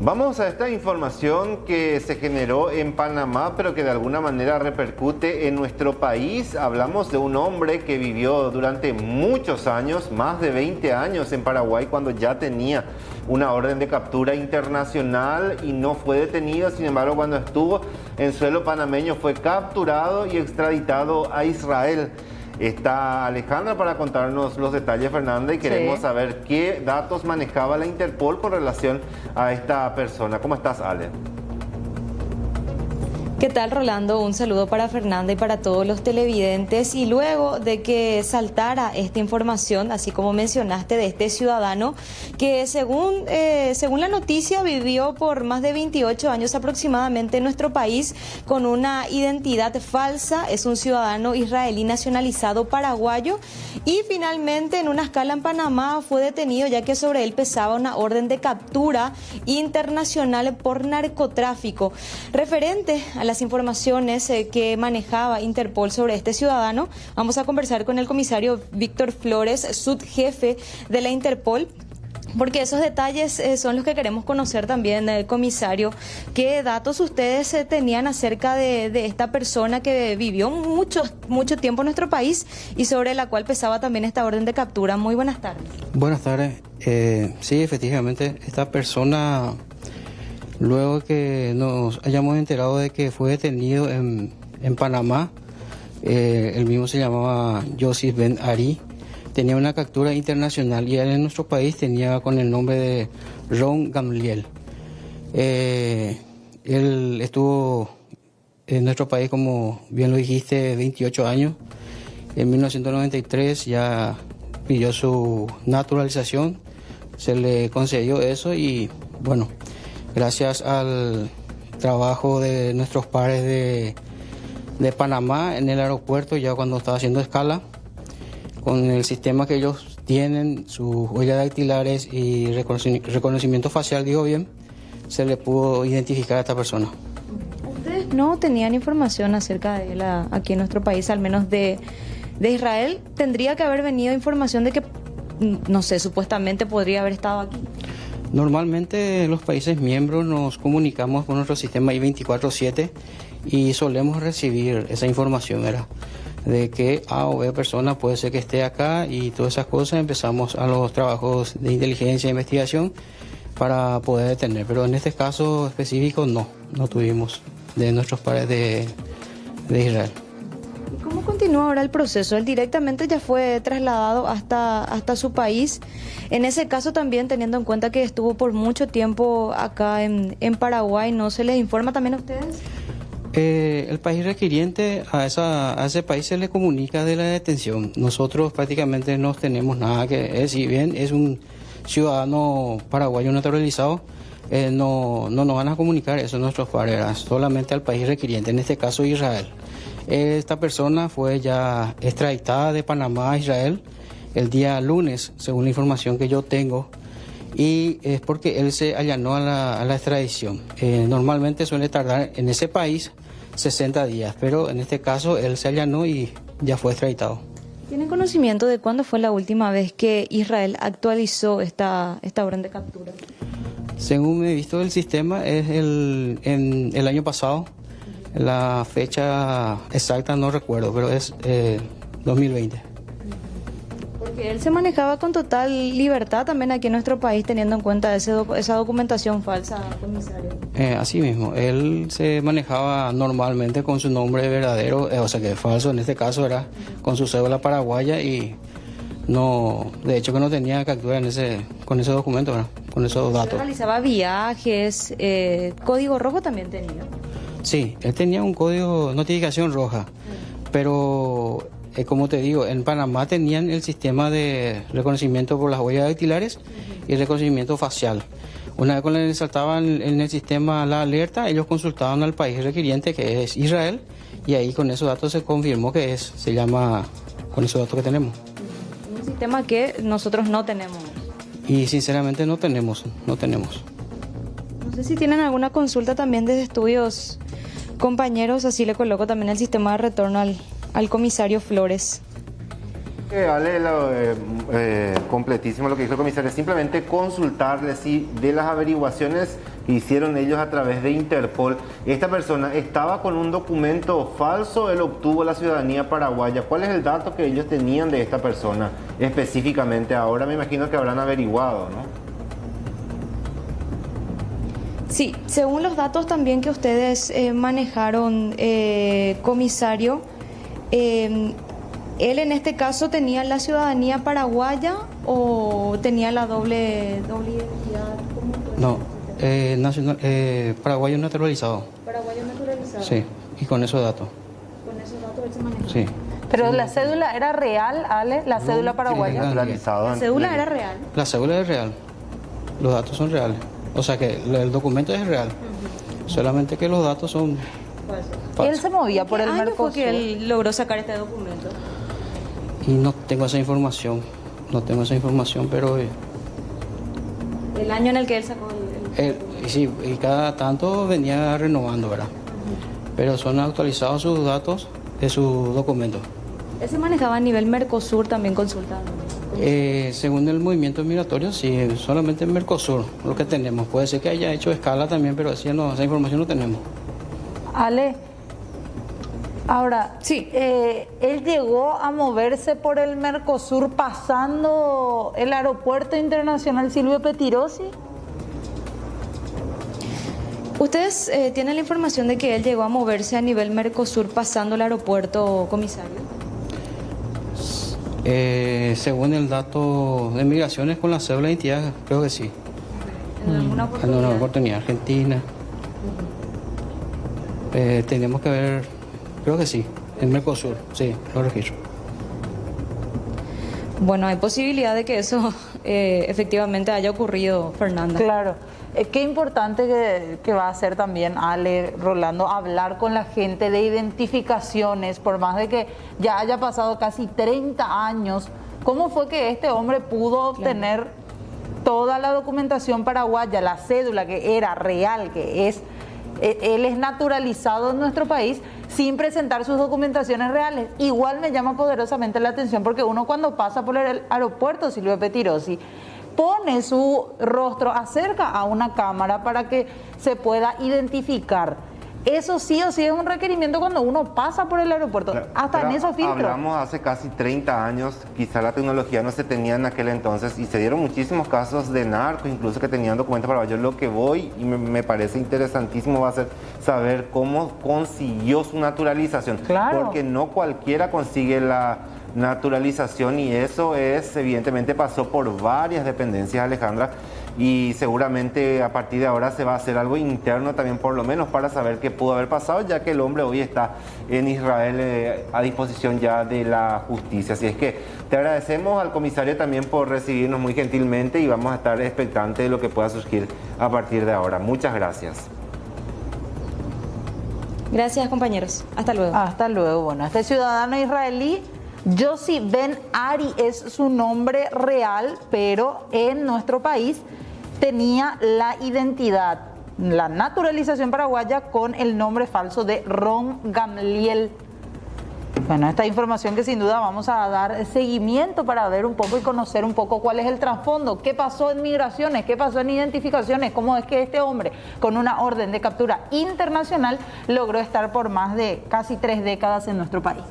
Vamos a esta información que se generó en Panamá, pero que de alguna manera repercute en nuestro país. Hablamos de un hombre que vivió durante muchos años, más de 20 años en Paraguay, cuando ya tenía una orden de captura internacional y no fue detenido. Sin embargo, cuando estuvo en suelo panameño fue capturado y extraditado a Israel. Está Alejandra para contarnos los detalles, Fernanda, y queremos saber qué datos manejaba la Interpol con relación a esta persona. ¿Cómo estás, Ale? ¿Qué tal, Rolando? Un saludo para Fernanda y para todos los televidentes. Y luego de que saltara esta información, así como mencionaste, de este ciudadano que según la noticia vivió por más de 28 años aproximadamente en nuestro país con una identidad falsa, es un ciudadano israelí nacionalizado paraguayo y finalmente en una escala en Panamá fue detenido ya que sobre él pesaba una orden de captura internacional por narcotráfico. Referente a las informaciones que manejaba Interpol sobre este ciudadano, vamos a conversar con el comisario Víctor Flores, subjefe de la Interpol, porque esos detalles son los que queremos conocer también, comisario. ¿Qué datos ustedes tenían acerca de esta persona que vivió mucho tiempo en nuestro país y sobre la cual pesaba también esta orden de captura? Muy buenas tardes. Buenas tardes. Sí, efectivamente, esta persona, luego que nos hayamos enterado de que fue detenido en Panamá, el mismo se llamaba Yossi Ben Ari, tenía una captura internacional y él en nuestro país tenía con el nombre de Ron Gamliel. Él estuvo en nuestro país, como bien lo dijiste, 28 años. En 1993 ya pidió su naturalización, se le concedió eso y bueno, gracias al trabajo de nuestros pares de Panamá en el aeropuerto, ya cuando estaba haciendo escala, con el sistema que ellos tienen, sus huellas dactilares y reconocimiento facial, digo bien, se le pudo identificar a esta persona. ¿Ustedes no tenían información acerca de él aquí en nuestro país, al menos de Israel? ¿Tendría que haber venido información de que, no sé, supuestamente podría haber estado aquí? Normalmente los países miembros nos comunicamos con nuestro sistema I-24/7 y solemos recibir esa información, ¿verdad? De que A o B persona puede ser que esté acá y todas esas cosas. Empezamos a los trabajos de inteligencia e investigación para poder detener, pero en este caso específico no tuvimos de nuestros pares de Israel. ¿Cómo continúa ahora el proceso? Él directamente ya fue trasladado hasta su país. En ese caso también, teniendo en cuenta que estuvo por mucho tiempo acá en Paraguay, ¿no se les informa también a ustedes? El país requiriente, a ese país se le comunica de la detención. Nosotros prácticamente no tenemos nada que decir. Bien, es un ciudadano paraguayo naturalizado, no nos van a comunicar eso nuestros pares, solamente al país requiriente, en este caso Israel. Esta persona fue ya extraditada de Panamá a Israel el día lunes, según la información que yo tengo, y es porque él se allanó a la extradición. Normalmente suele tardar en ese país 60 días, pero en este caso él se allanó y ya fue extraditado. ¿Tienen conocimiento de cuándo fue la última vez que Israel actualizó esta orden de captura? Según me he visto del sistema, es en el año pasado. La fecha exacta no recuerdo, pero es 2020. Porque él se manejaba con total libertad también aquí en nuestro país, teniendo en cuenta esa documentación falsa, comisario. Así mismo, él se manejaba normalmente con su nombre verdadero, o sea que falso en este caso era con su cédula paraguaya y no, de hecho que no tenía captura con ese documento, ¿verdad? Con esos datos. Realizaba viajes, código rojo también tenía. Sí, él tenía un código notificación roja, pero como te digo, en Panamá tenían el sistema de reconocimiento por las huellas dactilares y reconocimiento facial. Una vez que les saltaban en el sistema la alerta, ellos consultaban al país requiriente, que es Israel, y ahí con esos datos se confirmó que se llama con esos datos que tenemos. Un sistema que nosotros no tenemos. Y sinceramente no tenemos. No sé si tienen alguna consulta también desde estudios, compañeros, así le coloco también el sistema de retorno al comisario Flores. Ale, completísimo lo que dijo el comisario. Simplemente consultarle si de las averiguaciones que hicieron ellos a través de Interpol. Esta persona estaba con un documento falso, él obtuvo la ciudadanía paraguaya. ¿Cuál es el dato que ellos tenían de esta persona específicamente? Ahora me imagino que habrán averiguado, ¿no? Sí, según los datos también que ustedes manejaron, comisario, él en este caso tenía la ciudadanía paraguaya o tenía la doble identidad. ¿Cómo fue? No, paraguayo naturalizado. Paraguayo naturalizado. Sí, y con esos datos. Con esos datos él se manejó. Sí. Pero la cédula era real, Ale, la cédula paraguaya. Naturalizado. La cédula era real. La cédula es real. Los datos son reales. O sea que el documento es real. Solamente que los datos son Y él falsos. se movía por ¿Qué el año fue Mercosur. que él logró sacar este documento? Y no tengo esa información. No tengo esa información, pero El año en el que él sacó y sí, y cada tanto venía renovando, ¿verdad? Pero son actualizados sus datos de sus documentos. Él se manejaba a nivel Mercosur también consultado. Según el movimiento migratorio, sí, solamente en Mercosur lo que tenemos. Puede ser que haya hecho escala también, pero así no, esa información no tenemos. Ale, ahora, Sí. él llegó a moverse por el Mercosur pasando el aeropuerto internacional Silvio Pettirossi. ¿Ustedes tienen la información de que él llegó a moverse a nivel Mercosur pasando el aeropuerto, comisario? Según el dato de migraciones con la cédula de identidad, creo que sí. ¿En alguna En oportunidad? una oportunidad, Argentina. Tenemos que ver, creo que sí, en Mercosur, sí, lo registro. Bueno, hay posibilidad de que eso efectivamente haya ocurrido, Fernanda. Claro. Qué importante que va a ser también, Ale, Rolando, hablar con la gente de identificaciones, por más de que ya haya pasado casi 30 años. ¿Cómo fue que este hombre pudo obtener toda la documentación paraguaya, la cédula que era real, que es, él es naturalizado en nuestro país, sin presentar sus documentaciones reales? Igual me llama poderosamente la atención porque uno cuando pasa por el aeropuerto Silvio Pettirossi, pone su rostro, acerca a una cámara para que se pueda identificar. Eso sí o sí es un requerimiento cuando uno pasa por el aeropuerto, hasta Pero en esos filtros. hablamos hace casi 30 años, quizá la tecnología no se tenía en aquel entonces y se dieron muchísimos casos de narcos, incluso que tenían documentos paraguayos. Lo que voy y me parece interesantísimo va a ser saber cómo consiguió su naturalización. Claro. Porque no cualquiera consigue la naturalización y eso es, evidentemente pasó por varias dependencias, Alejandra, y seguramente a partir de ahora se va a hacer algo interno también, por lo menos para saber qué pudo haber pasado, ya que el hombre hoy está en Israel a disposición ya de la justicia. Así es que te agradecemos al comisario también por recibirnos muy gentilmente y vamos a estar expectantes de lo que pueda surgir a partir de ahora. Muchas gracias. Gracias, compañeros. Hasta luego. Hasta luego. Bueno, este ciudadano israelí, Yossi Ben Ari es su nombre real, pero en nuestro país tenía la identidad, la naturalización paraguaya con el nombre falso de Ron Gamliel. Bueno, esta información que sin duda vamos a dar seguimiento para ver un poco y conocer un poco cuál es el trasfondo, qué pasó en migraciones, qué pasó en identificaciones, cómo es que este hombre con una orden de captura internacional logró estar por más de casi 3 décadas en nuestro país.